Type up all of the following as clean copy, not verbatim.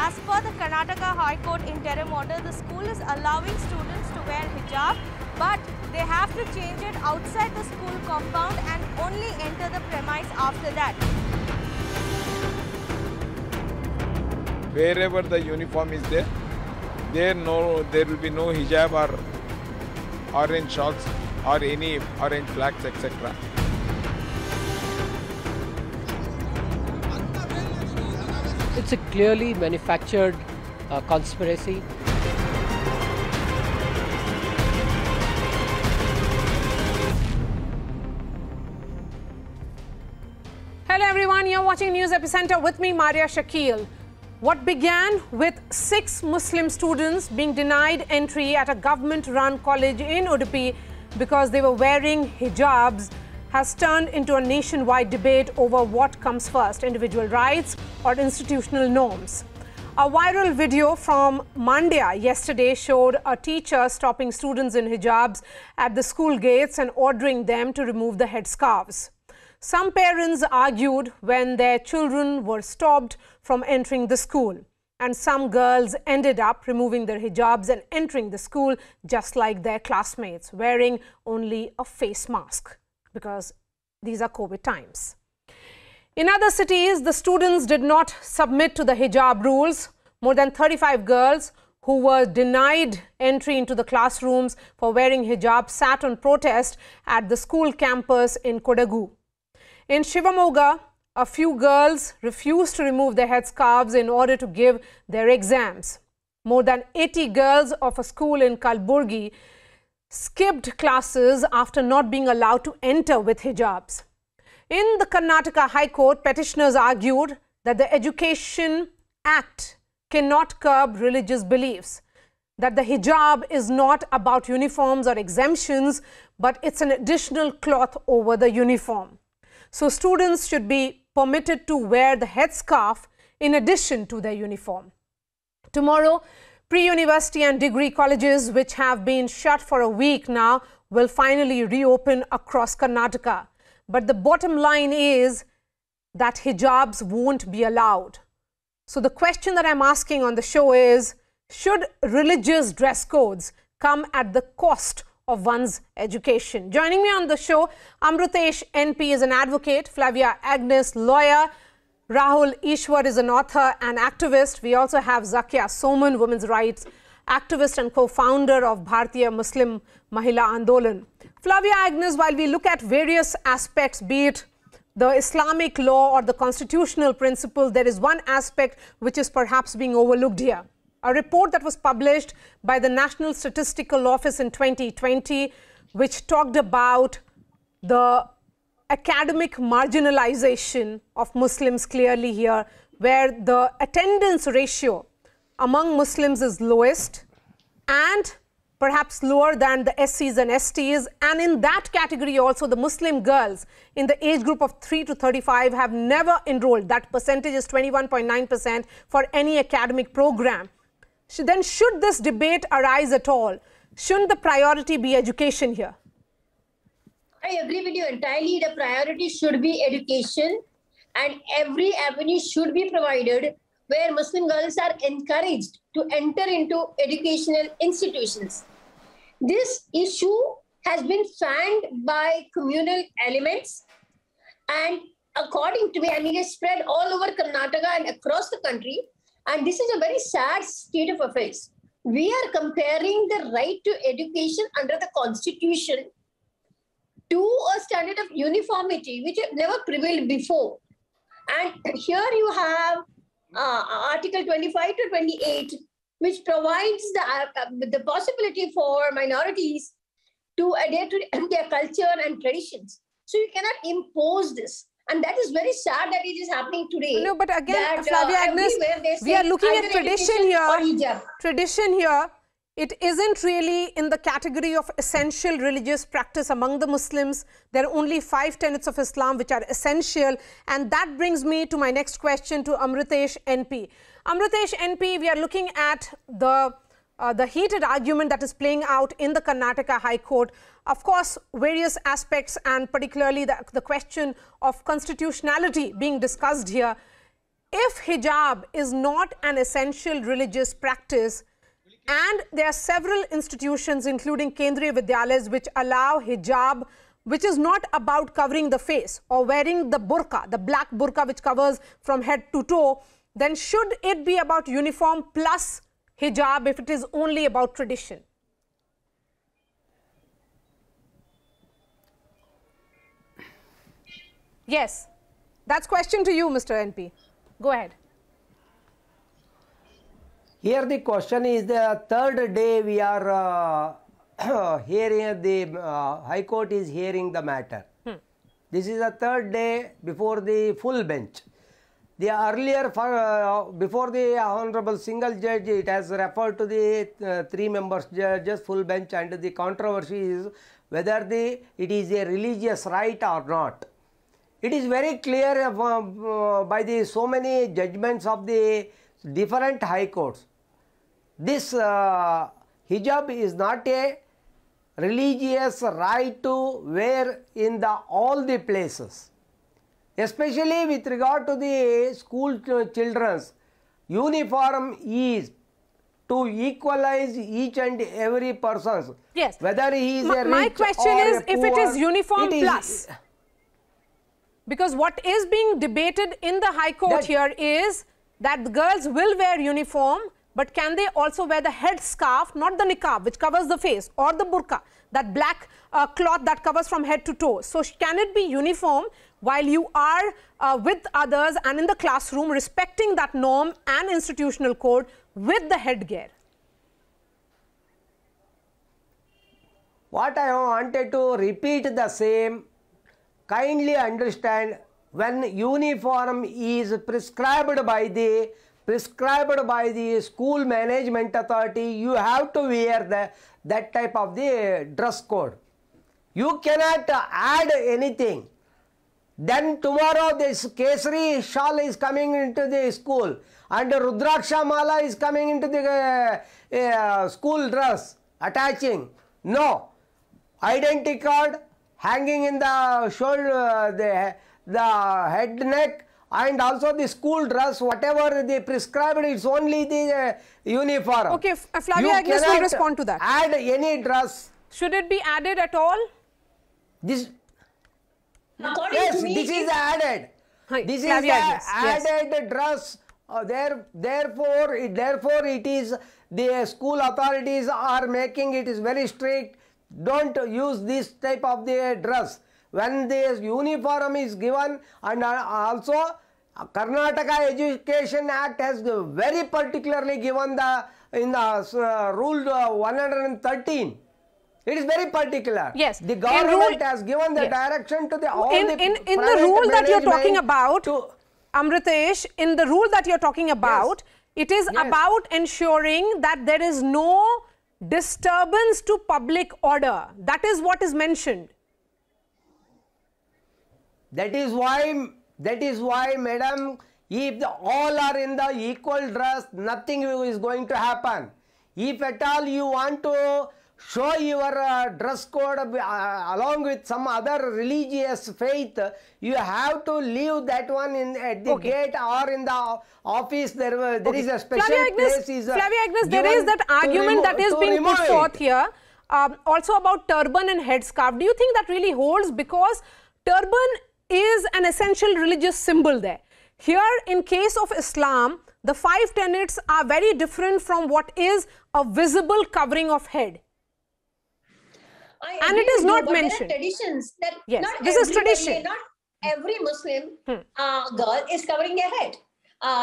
As per the Karnataka High Court interim order, the school is allowing students to wear hijab, but they have to change it outside the school compound and only enter the premise after that. Wherever the uniform is there, there will be no hijab or orange shawls or any orange flags, etc. It's a clearly manufactured conspiracy. Hello everyone, you're watching News Epicenter with me, Maria Shakil. What began with 6 Muslim students being denied entry at a government-run college in Udupi because they were wearing hijabs has turned into a nationwide debate over what comes first, individual rights or institutional norms. A viral video from Mandya yesterday showed a teacher stopping students in hijabs at the school gates and ordering them to remove the headscarves. Some parents argued when their children were stopped from entering the school, and some girls ended up removing their hijabs and entering the school just like their classmates, wearing only a face mask because these are COVID times. In other cities, the students did not submit to the hijab rules. More than 35 girls who were denied entry into the classrooms for wearing hijab sat on protest at the school campus in Kodagu. In Shivamoga, a few girls refused to remove their headscarves in order to give their exams. More than 80 girls of a school in Kalburgi skipped classes after not being allowed to enter with hijabs. In the Karnataka High Court, petitioners argued that the Education Act cannot curb religious beliefs, that the hijab is not about uniforms or exemptions, but it's an additional cloth over the uniform. So students should be permitted to wear the headscarf in addition to their uniform. Tomorrow, pre-university and degree colleges, which have been shut for a week now, will finally reopen across Karnataka. But the bottom line is that hijabs won't be allowed. So the question that I'm asking on the show is, should religious dress codes come at the cost of one's education? Joining me on the show, Amrutesh NP is an advocate, Flavia Agnes, lawyer, Rahul Ishwar is an author and activist. We also have Zakia Soman, women's rights activist and co-founder of Bharatiya Muslim Mahila Andolan. Flavia Agnes, while we look at various aspects, be it the Islamic law or the constitutional principle, there is one aspect which is perhaps being overlooked here. A report that was published by the National Statistical Office in 2020, which talked about the academic marginalization of Muslims clearly here, where the attendance ratio among Muslims is lowest and perhaps lower than the SCs and STs. And in that category also, the Muslim girls in the age group of 3 to 35 have never enrolled. That percentage is 21.9% for any academic program. Then should this debate arise at all? Shouldn't the priority be education here? I agree with you entirely. The priority should be education, and every avenue should be provided where Muslim girls are encouraged to enter into educational institutions. This issue has been fanned by communal elements, and according to me, it is spread all over Karnataka and across the country. And this is a very sad state of affairs. We are comparing the right to education under the Constitution to a standard of uniformity, which have never prevailed before. And here you have Article 25 to 28, which provides the possibility for minorities to adhere to their culture and traditions. So you cannot impose this. And that is very sad that it is happening today. No, but again, Flavia Agnes, we are looking at tradition here. Tradition here, it isn't really in the category of essential religious practice among the Muslims. There are only 5 tenets of Islam which are essential. And that brings me to my next question to Amrutesh NP. Amrutesh NP, we are looking at the heated argument that is playing out in the Karnataka High Court. Of course, various aspects and particularly the question of constitutionality being discussed here. if hijab is not an essential religious practice, and there are several institutions including Kendriya Vidyalayas which allow hijab, which is not about covering the face or wearing the burqa, the black burqa which covers from head to toe, then should it be about uniform plus hijab if it is only about tradition? Yes, that's question to you, Mr. NP. Go ahead. Here the question is the third day we are hearing the High Court is hearing the matter. This is the third day before the full bench. The earlier, before the Honorable Single Judge, it has referred to the 3 members judges full bench, and the controversy is whether it is a religious right or not. It is very clear by the so many judgments of the different high courts. This hijab is not a religious right to wear in all the places. Especially with regard to the school children's uniform is to equalize each and every person. Yes. Whether he is a rich my question or is a if poor, it is uniform plus. Because what is being debated in the High Court here is that the girls will wear uniform, but can they also wear the head scarf, not the niqab which covers the face, or the burqa, that black cloth that covers from head to toe. So can it be uniform while you are with others and in the classroom respecting that norm and institutional code with the headgear? What I wanted to repeat the same, kindly understand, when uniform is prescribed by the school management authority, you have to wear that type of the dress code. You cannot add anything. Then tomorrow this Kesari shawl is coming into the school and Rudraksha mala is coming into the school dress, attaching. No. Identity card hanging in the shoulder, the head neck, and also the school dress, whatever they prescribed, it's only the uniform. Okay, Flavia Agnes will respond to that. Add any dress. Should it be added at all? This, According yes, to me, this is added. This is the added dress. Therefore, it is the school authorities are making it is very strict. Don't use this type of the dress. When the uniform is given, and also Karnataka Education Act has very particularly given in the rule 113. It is very particular. Yes. The government has given the direction to all in the rule that you're talking about, Amritesh, in the rule that you're talking about, it is about ensuring that there is no disturbance to public order. That is what is mentioned. That is why, madam, if all are in the equal dress, nothing is going to happen. If at all you want to show your dress code along with some other religious faith, you have to leave that one at the gate or in the office. There is a special place. Flavia Agnes, there is that argument that is being put forth here, also about turban and headscarf. Do you think that really holds? Because turban is an essential religious symbol there. Here, in case of Islam, the 5 tenets are very different from what is a visible covering of head. And it is not mentioned. There are traditions that this is tradition. Not every Muslim girl is covering their head.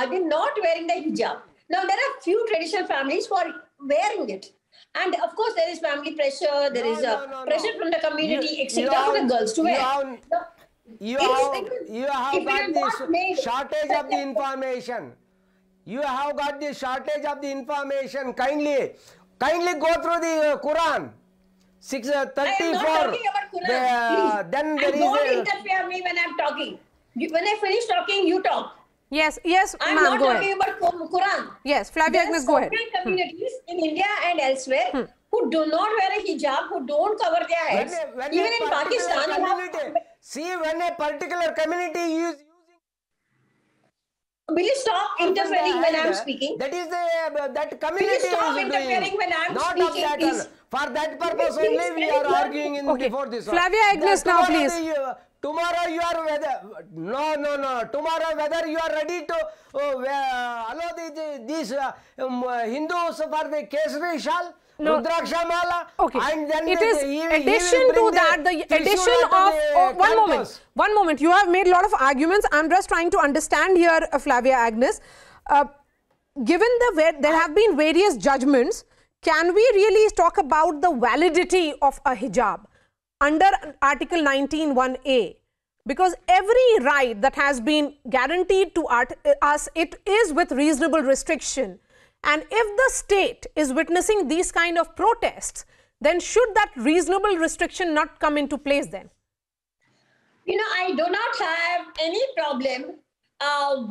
They're not wearing the hijab. Now, there are few traditional families who are wearing it. And of course, there is family pressure, there is pressure from the community, etc. for the girls to wear. You have got this shortage of the information. You have got the shortage of the information. Kindly go through the Quran. 634. I am not talking about Quran. Then there don't interfere me when I'm talking. When I finish talking, you talk. Yes, I'm not talking about Quran. Yes, Flavia Agnes, go ahead. There are communities in India and elsewhere who do not wear a hijab, who don't cover their heads. Even in Pakistan, see, when a particular community is using... Will you stop interfering when I'm speaking? That is that community Will you stop is interfering doing. when I'm Not speaking, of that please? one. For that purpose Please, only we very are good. arguing in Okay. before this. Flavia Agnes now, please. Tomorrow you are whether no. Tomorrow whether you are ready to allow these Hindus for the Kesari Shal, No. Rudraksha Mala, Okay. and then It is addition to that, the addition of one moment. You have made a lot of arguments. I'm just trying to understand here, Flavia Agnes. Given there have been various judgments, can we really talk about the validity of a hijab under Article 19(1)(a)? Because every right that has been guaranteed to us, it is with reasonable restriction. And if the state is witnessing these kind of protests, then should that reasonable restriction not come into place then? You know, I do not have any problem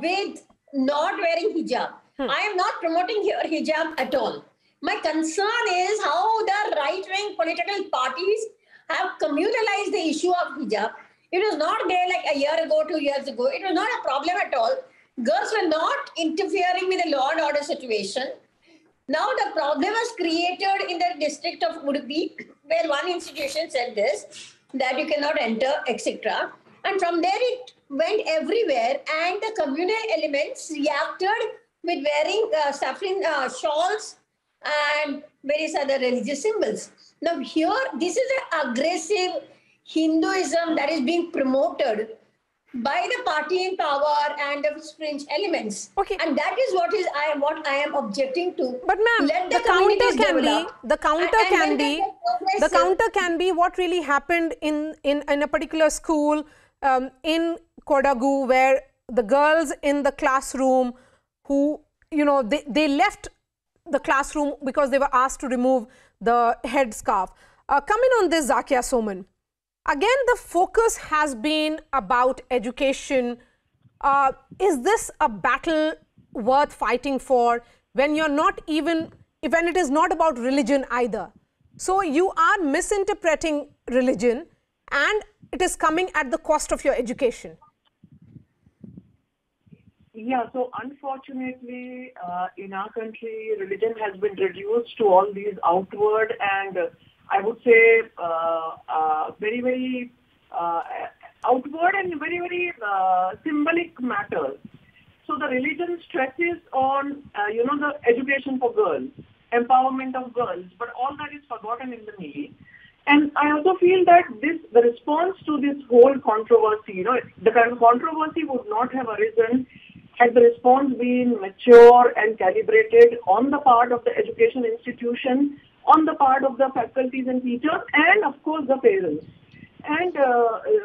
with not wearing hijab. I am not promoting here hijab at all. My concern is how the right-wing political parties have communalized the issue of hijab. It was not there like a year ago, 2 years ago. It was not a problem at all. Girls were not interfering with the law and order situation. Now the problem was created in the district of Udupi, where one institution said this, that you cannot enter, etc. And from there it went everywhere, and the communal elements reacted with wearing saffron shawls and various other religious symbols. Now here, this is an aggressive Hinduism that is being promoted by the party in power and the fringe elements. Okay. And that is what I am objecting to. But ma'am, the counter can be what really happened in a particular school in Kodagu, where the girls in the classroom who, you know, they left the classroom because they were asked to remove the headscarf. Coming on this, Zakia Soman, again the focus has been about education. Is this a battle worth fighting for when you're not even, when it is not about religion either? So you are misinterpreting religion and it is coming at the cost of your education. Yeah, so unfortunately, in our country, religion has been reduced to all these outward and I would say very, very outward and very, very symbolic matters. So the religion stresses on, you know, the education for girls, empowerment of girls, but all that is forgotten in the media. And I also feel that the response to this whole controversy, you know, the kind of controversy would not have arisen had the response been mature and calibrated on the part of the education institution, on the part of the faculties and teachers, and of course the parents. And,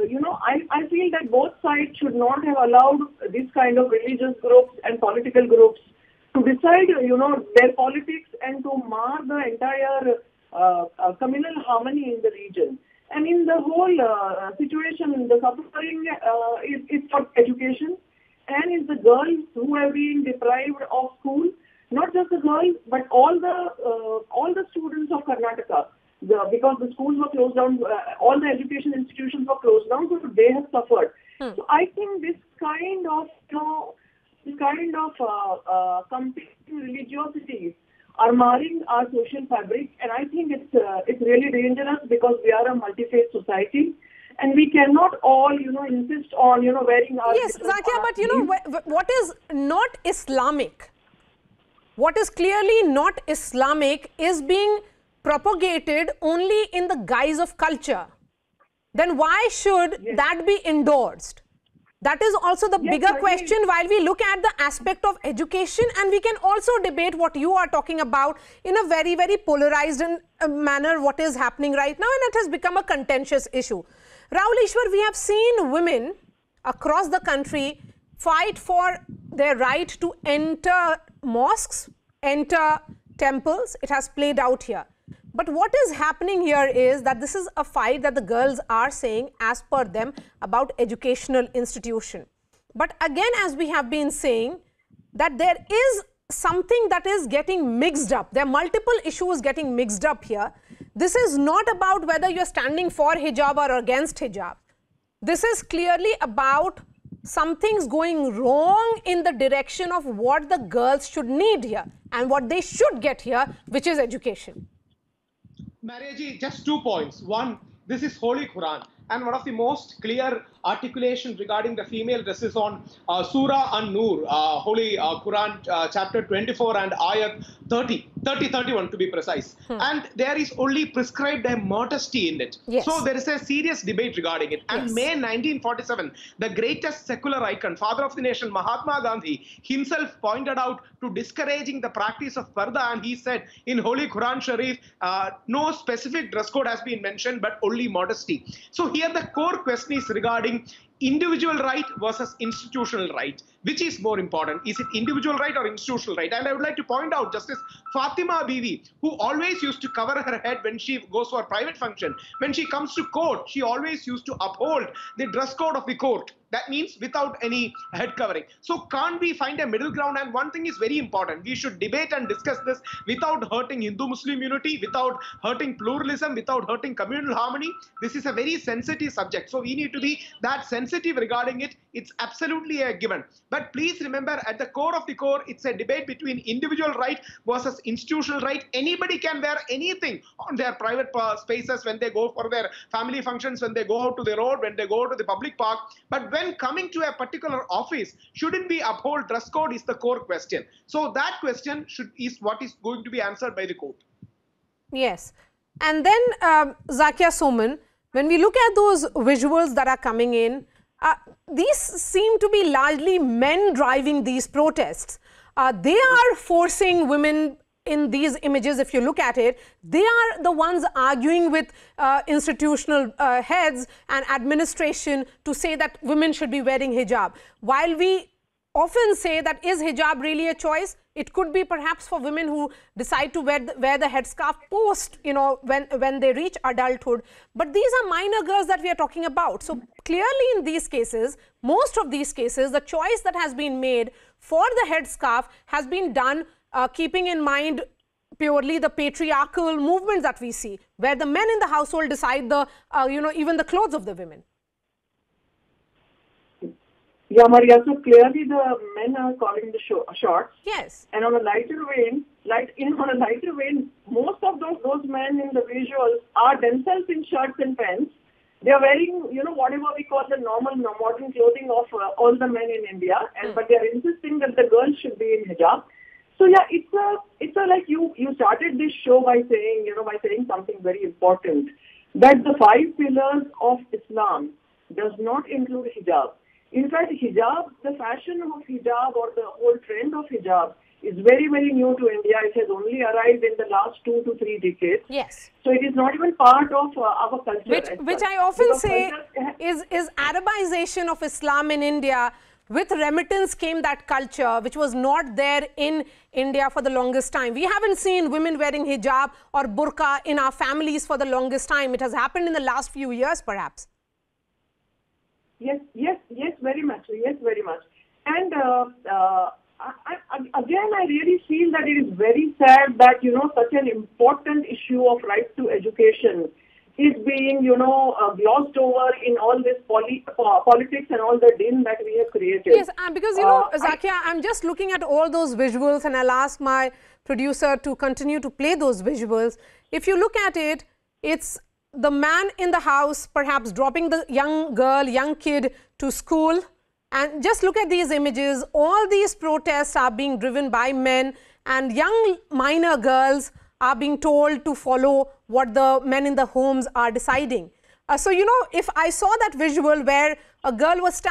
you know, I feel that both sides should not have allowed this kind of religious groups and political groups to decide, you know, their politics and to mar the entire communal harmony in the region. And in the whole situation, the suffering is for education, and is the girls who have been deprived of school, not just the girls, but all the students of Karnataka. Because the schools were closed down, all the education institutions were closed down, so they have suffered. So I think this kind of, you know, competing religiosities are marring our social fabric, and I think it's really dangerous because we are a multi-faith society, and we cannot all, you know, insist on, you know, wearing our... Yes, Zakia, but you know, what is not Islamic, what is clearly not Islamic is being propagated only in the guise of culture. Then why should that be endorsed? That is also the bigger question while we look at the aspect of education, and we can also debate what you are talking about in a very, very polarized manner, what is happening right now, and it has become a contentious issue. Rahul Ishwar, we have seen women across the country fight for their right to enter mosques, enter temples. It has played out here. But what is happening here is that this is a fight that the girls are saying as per them about educational institution. But again, as we have been saying, that there is something that is getting mixed up. There are multiple issues getting mixed up here. This is not about whether you're standing for hijab or against hijab. This is clearly about something's going wrong in the direction of what the girls should need here and what they should get here, which is education. Mariaji, just 2 points. One, this is Holy Quran, and one of the most clear articulations regarding the female dress is on Surah An-Nur, Holy Quran, chapter 24 and ayat 31 to be precise. And there is only prescribed a modesty in it. Yes. So there is a serious debate regarding it. And Yes. May 1947, the greatest secular icon, father of the nation, Mahatma Gandhi, himself pointed out to discouraging the practice of parda, and he said in Holy Quran Sharif, no specific dress code has been mentioned, but only modesty. So here the core question is regarding individual right versus institutional right. Which is more important? Is it individual right or institutional right? And I would like to point out Justice Fatima Bibi, who always used to cover her head when she goes for a private function. When she comes to court, she always used to uphold the dress code of the court. That means without any head covering. So can't we find a middle ground? And one thing is very important. We should debate and discuss this without hurting Hindu-Muslim unity, without hurting pluralism, without hurting communal harmony. This is a very sensitive subject. So we need to be that sensitive regarding it. It's absolutely a given. But please remember, at the core of the core, it's a debate between individual right versus institutional right. Anybody can wear anything on their private spaces when they go for their family functions, when they go out to the road, when they go to the public park. But when coming to a particular office, shouldn't we uphold dress code is the core question. So that question is what is going to be answered by the court. Yes. And then, Zakia Soman, when we look at those visuals that are coming in, these seem to be largely men driving these protests. They are forcing women in these images. If you look at it, they are the ones arguing with institutional heads and administration to say that women should be wearing hijab. While we often say that is hijab really a choice, it could be perhaps for women who decide to wear the headscarf post, you know, when they reach adulthood. But these are minor girls that we are talking about. So clearly in these cases, most of these cases, the choice that has been made for the headscarf has been done keeping in mind purely the patriarchal movements that we see, where the men in the household decide the, even the clothes of the women. Yeah, Maria, so clearly the men are calling the shots. Yes. And on a lighter vein, most of those men in the visuals are themselves in shirts and pants. They are wearing, whatever we call the normal modern clothing of all the men in India, but they are insisting that the girls should be in hijab. So yeah, it's a like you started this show by saying, something very important, that the 5 pillars of Islam does not include hijab. In fact, hijab, the fashion of hijab or the whole trend of hijab is very, very new to India. It has only arrived in the last 2 to 3 decades. Yes. So it is not even part of our culture. Which I often say is Arabization of Islam in India. With remittance came that culture which was not there in India for the longest time. We haven't seen women wearing hijab or burqa in our families for the longest time. It has happened in the last few years, perhaps. Yes, very much. Yes, very much. And again, I really feel that it is very sad that, such an important issue of right to education is being, glossed over in all this politics and all the din that we have created. Yes, because, Zakia, I'm just looking at all those visuals, and I'll ask my producer to continue to play those visuals. If you look at it, it's the man in the house perhaps dropping the young kid to school. And just look at these images. All these protests are being driven by men, and young minor girls are being told to follow what the men in the homes are deciding. So, if I saw that visual where a girl was,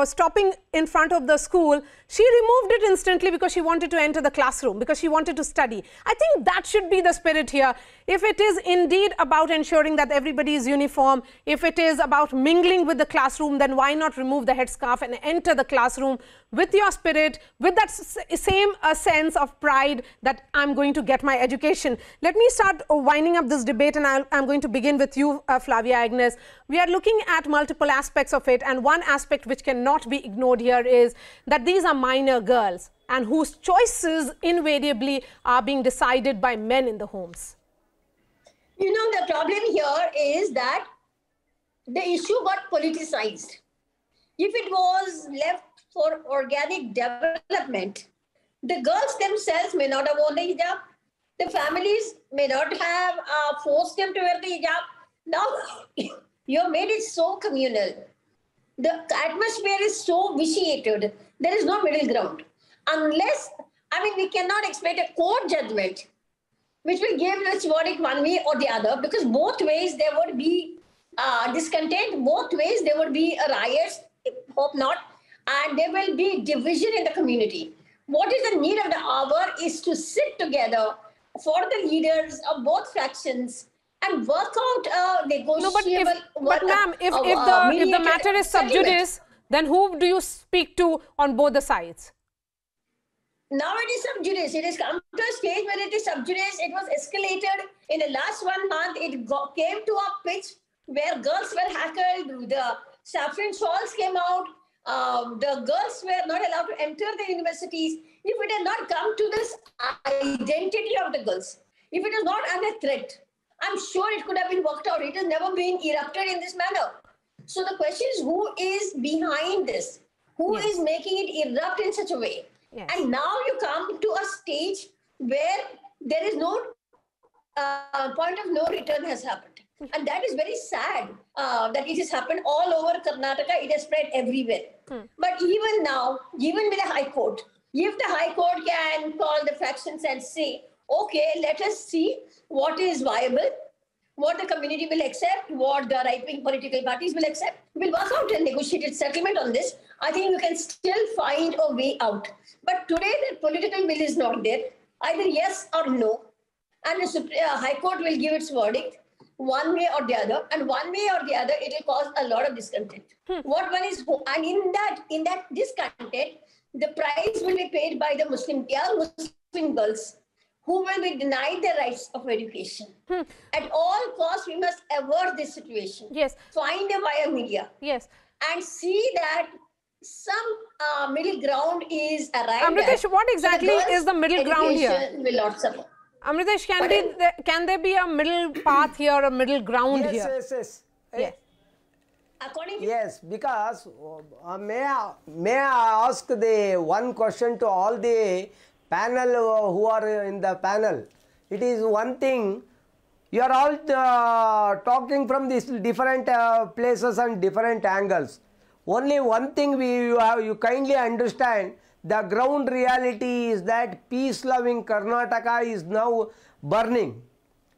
stopping in front of the school, she removed it instantly because she wanted to enter the classroom, because she wanted to study. I think that should be the spirit here. If it is indeed about ensuring that everybody is uniform, if it is about mingling with the classroom, then why not remove the headscarf and enter the classroom with your spirit, with that same sense of pride that I'm going to get my education. Let me start winding up this debate, and I'm going to begin with you, Flavia Agnes. We are looking at multiple aspects of it, and one aspect which cannot be ignored here is that these are minor girls and whose choices invariably are being decided by men in the homes. The problem here is that the issue got politicized. if it was left for organic development, the girls themselves may not have worn the hijab. The families may not have forced them to wear the hijab. Now, you have made it so communal. The atmosphere is so vitiated. There is no middle ground. Unless, I mean, we cannot expect a court judgment which will give its verdict one way or the other, because both ways there would be discontent, both ways there would be riots, hope not, and there will be division in the community. What is the need of the hour is to sit together for the leaders of both factions and work out a negotiable. No, but ma'am, if the matter is sub judice, then who do you speak to on both the sides? Now it is sub judice. It has come to a stage where it is sub judice. It was escalated in the last 1 month. It came to a pitch where girls were heckled. The saffron shawls came out. The girls were not allowed to enter the universities. If it had not come to this identity of the girls, if it is not under threat, I'm sure it could have been worked out. It has never been erupted in this manner. So the question is, who is behind this? Who is making it erupt in such a way? Yes. And now you come to a stage where there is no point of no return has happened. And that is very sad that it has happened all over Karnataka. It has spread everywhere. But even now, even with the High Court, if the High Court can call the factions and say, okay, let us see what is viable, what the community will accept, what the right-wing political parties will accept, we'll work out a negotiated settlement on this. I think we can still find a way out. But today, the political will is not there, either yes or no. And the High Court will give its verdict one way or the other, and one way or the other, it will cause a lot of discontent. What one is, and in that discontent, the price will be paid by the Muslim girls who will be denied the rights of education. At all costs, we must avert this situation. Yes. Find a via media. Yes. And see that some middle ground is arrived Amritesh, at. what exactly is the middle ground here? Education will not suffer. Amritesh, can there be a middle path here, a middle ground here? Yes. According to Yes, because may I ask the one question to all the panel who are in the panel. It is one thing, you are all talking from these different places and different angles. Only one thing you kindly understand, the ground reality is that peace-loving Karnataka is now burning.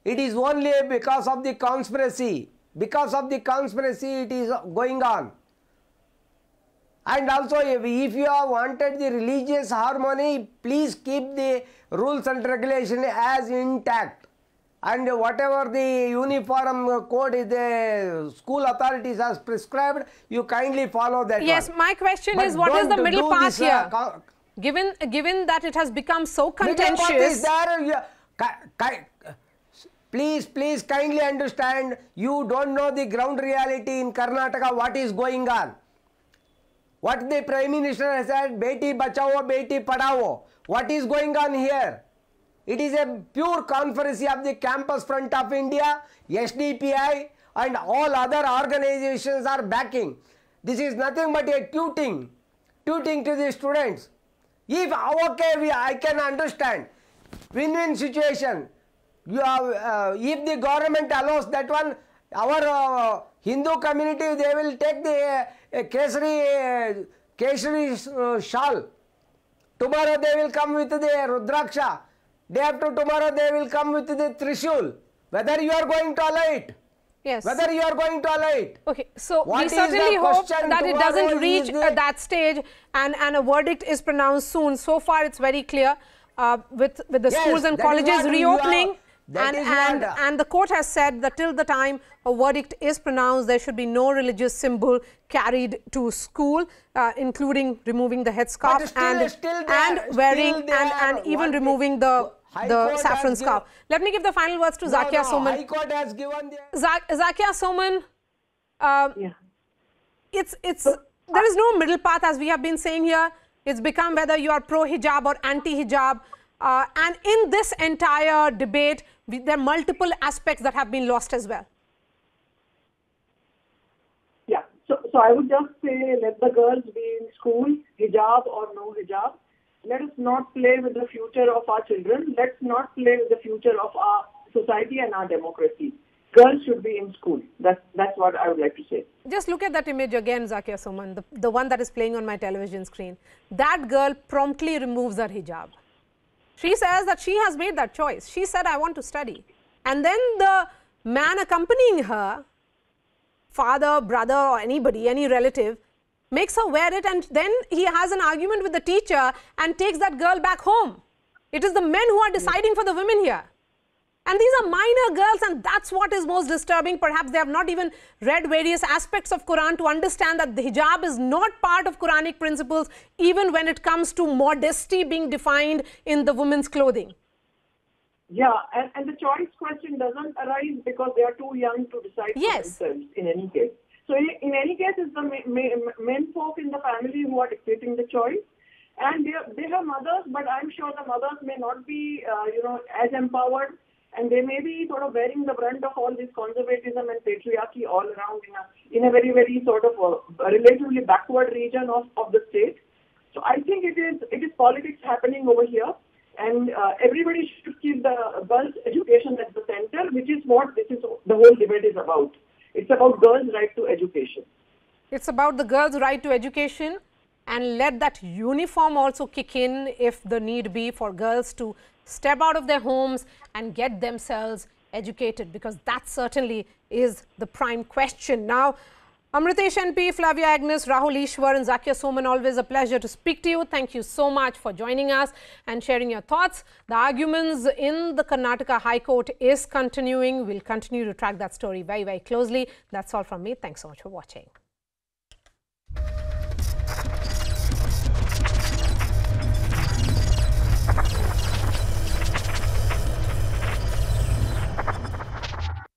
It is only because of the conspiracy. Because of the conspiracy, it is going on. And also, if you have wanted the religious harmony, please keep the rules and regulation as intact. And whatever the uniform code the school authorities has prescribed, you kindly follow that. Yes, one. my question But is, what is the don't middle do path this, here? Given that it has become so contentious. Middle path is there. Please kindly understand, you don't know the ground reality in Karnataka, what is going on. What the Prime Minister has said, Beti Bachao, Beti Padao. What is going on here? It is a pure conspiracy of the Campus Front of India, SDPI and all other organizations are backing. This is nothing but a tuting to the students. If okay, I can understand, win-win situation. You have, if the government allows that one, our Hindu community, they will take the Kesari shawl. Tomorrow they will come with the Rudraksha. Day after tomorrow they will come with the Trishul. Whether you are going to allow it. Yes. Whether you are going to allow it. Okay, so What we is certainly the hope question that it doesn't tomorrow reach is that stage and a verdict is pronounced soon. So far it's very clear with the Yes, schools and that is colleges what reopening. that is what- And the court has said that till the time a verdict is pronounced, there should be no religious symbol carried to school, including removing the headscarf But still wearing they are and even what removing the High the Court saffron has scarf. Let me give the final words to Zakia No, Soman. High Court has given the... Zakia Soman, Yeah. there is no middle path, as we have been saying here. It's become whether you are pro-hijab or anti-hijab. And in this entire debate, there are multiple aspects that have been lost as well. Yeah. So So I would just say, let the girls be in school, hijab or no hijab. Let us not play with the future of our children. Let's not play with the future of our society and our democracy. Girls should be in school. That's what I would like to say. Just look at that image again, Zakia Suman, the one that is playing on my television screen. That girl promptly removes her hijab. She says that she has made that choice. She said, I want to study. And then the man accompanying her, father, brother or anybody, any relative, makes her wear it, and then he has an argument with the teacher and takes that girl back home. It is the men who are deciding for the women here. And these are minor girls, and that's what is most disturbing. Perhaps they have not even read various aspects of Quran to understand that the hijab is not part of Quranic principles, even when it comes to modesty being defined in the women's clothing. Yeah, and the choice question doesn't arise because they are too young to decide for themselves in any case. So in any case, it's the men folk in the family who are dictating the choice. And they have mothers, but I'm sure the mothers may not be, as empowered. And they may be sort of bearing the brunt of all this conservatism and patriarchy all around in a very, very sort of a relatively backward region of the state. So I think it is politics happening over here, and everybody should keep the girls' education at the center, which is what the whole debate is about. It's about girls' right to education. It's about the girls' right to education, and let that uniform also kick in if the need be for girls to step out of their homes and get themselves educated, because that certainly is the prime question. Now, Amritesh NP, Flavia Agnes, Rahul Ishwar and Zakia Suman, always a pleasure to speak to you. Thank you so much for joining us and sharing your thoughts. The arguments in the Karnataka High Court is continuing. We'll continue to track that story very, very closely. That's all from me. Thanks so much for watching.